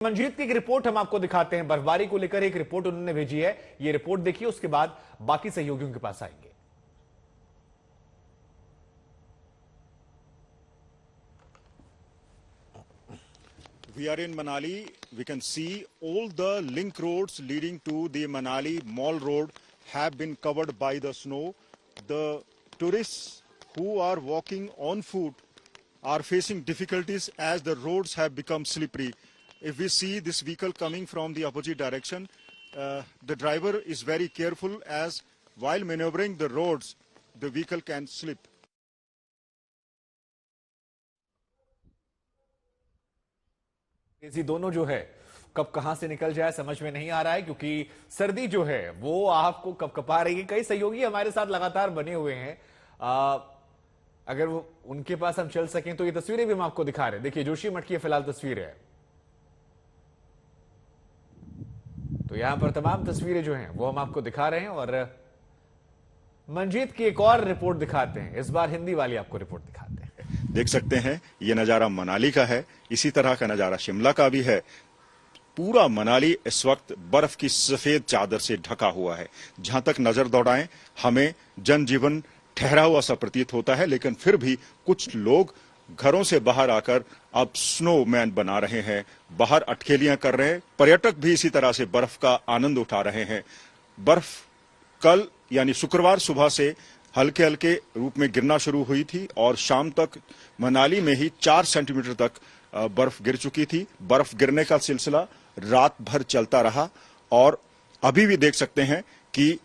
मंजीत की एक रिपोर्ट हम आपको दिखाते हैं। बर्फबारी को लेकर एक रिपोर्ट उन्होंने भेजी है। ये रिपोर्ट देखिए, उसके बाद बाकी सहयोगियों के पास आएंगे। We are in Manali. We can see all the link roads leading to the Manali Mall Road have been covered by the snow. The tourists who are walking on foot are facing difficulties as the roads have become slippery. If we see this vehicle coming from the opposite direction, the driver is very careful as while maneuvering the roads, the vehicle can slip. तेजी दोनों जो है कब कहां से निकल जाए समझ में नहीं आ रहा है, क्योंकि सर्दी जो है वो आपको कपकपा रही है। कई सहयोगी हमारे साथ लगातार बने हुए हैं। अगर वो उनके पास हम चल सकें तो ये तस्वीरें भी हम आपको दिखा रहे हैं। देखिए, जोशी मठ की फिलहाल तस्वीर है। तो यहां पर तमाम तस्वीरें जो हैं वो हम आपको दिखा रहे हैं और मंजीत की एक और रिपोर्ट दिखाते हैं। इस बार हिंदी वाली आपको रिपोर्ट दिखाते हैं। देख सकते हैं ये नजारा मनाली का है, इसी तरह का नजारा शिमला का भी है। पूरा मनाली इस वक्त बर्फ की सफेद चादर से ढका हुआ है। जहां तक नजर दौड़ाएं हमें जनजीवन ठहरा हुआ सा प्रतीत होता है, लेकिन फिर भी कुछ लोग घरों से बाहर आकर अब स्नोमैन बना रहे हैं, बाहर अटखेलियां कर रहे हैं। पर्यटक भी इसी तरह से बर्फ का आनंद उठा रहे हैं। बर्फ कल यानी शुक्रवार सुबह से हल्के हल्के रूप में गिरना शुरू हुई थी और शाम तक मनाली में ही 4 सेंटीमीटर तक बर्फ गिर चुकी थी। बर्फ गिरने का सिलसिला रात भर चलता रहा और अभी भी देख सकते हैं कि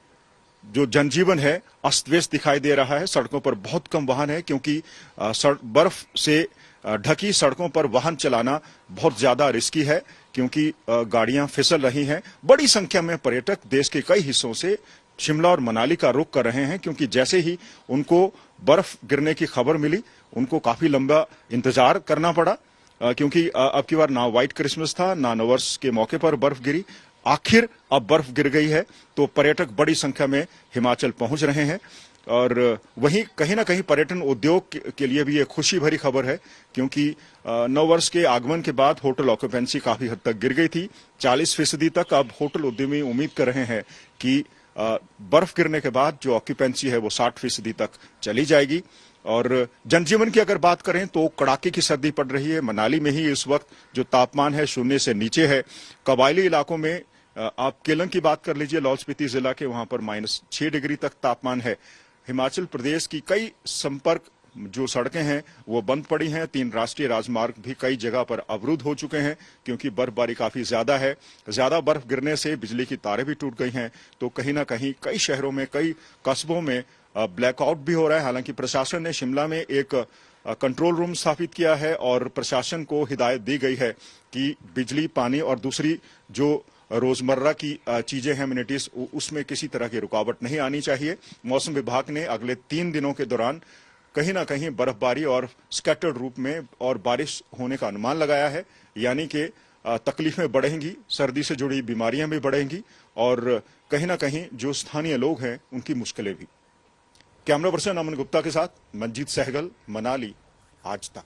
जो जनजीवन है अस्त व्यस्त दिखाई दे रहा है। सड़कों पर बहुत कम वाहन है, क्योंकि बर्फ से ढकी सड़कों पर वाहन चलाना बहुत ज्यादा रिस्की है, क्योंकि गाड़ियां फिसल रही हैं। बड़ी संख्या में पर्यटक देश के कई हिस्सों से शिमला और मनाली का रुख कर रहे हैं, क्योंकि जैसे ही उनको बर्फ गिरने की खबर मिली उनको काफी लंबा इंतजार करना पड़ा, क्योंकि अब की बार ना व्हाइट क्रिसमस था ना नववर्ष के मौके पर बर्फ गिरी। आखिर अब बर्फ गिर गई है तो पर्यटक बड़ी संख्या में हिमाचल पहुंच रहे हैं। और वहीं कहीं ना कहीं पर्यटन उद्योग के लिए भी एक खुशी भरी खबर है, क्योंकि नववर्ष के आगमन के बाद होटल ऑक्यूपेंसी काफी हद तक गिर गई थी 40% तक। अब होटल उद्यमी उम्मीद कर रहे हैं कि बर्फ गिरने के बाद जो ऑक्यूपेंसी है वो 60% तक चली जाएगी। और जनजीवन की अगर बात करें तो कड़ाके की सर्दी पड़ रही है। मनाली में ही इस वक्त जो तापमान है 0 से नीचे है। कबायली इलाकों में आप केलंग की बात कर लीजिए, लाहौल स्पीति जिला के, वहां पर -6 डिग्री तक तापमान है। हिमाचल प्रदेश की कई संपर्क जो सड़कें हैं वो बंद पड़ी हैं। 3 राष्ट्रीय राजमार्ग भी कई जगह पर अवरुद्ध हो चुके हैं, क्योंकि बर्फबारी काफी ज्यादा है। ज्यादा बर्फ गिरने से बिजली की तारें भी टूट गई हैं। तो कहीं ना कहीं कई शहरों में, कई कस्बों में ब्लैकआउट भी हो रहा है। हालांकि प्रशासन ने शिमला में एक कंट्रोल रूम स्थापित किया है और प्रशासन को हिदायत दी गई है कि बिजली, पानी और दूसरी जो रोजमर्रा की चीजें हैं, एमिनिटीज, उसमें किसी तरह की रुकावट नहीं आनी चाहिए। मौसम विभाग ने अगले 3 दिनों के दौरान कहीं ना कहीं बर्फबारी और स्कैटर्ड रूप में और बारिश होने का अनुमान लगाया है, यानी कि तकलीफें बढ़ेंगी, सर्दी से जुड़ी बीमारियां भी बढ़ेंगी और कहीं ना कहीं जो स्थानीय लोग हैं उनकी मुश्किलें भी। कैमरा पर्सन अमन गुप्ता के साथ मंजीत सहगल, मनाली, आज तक।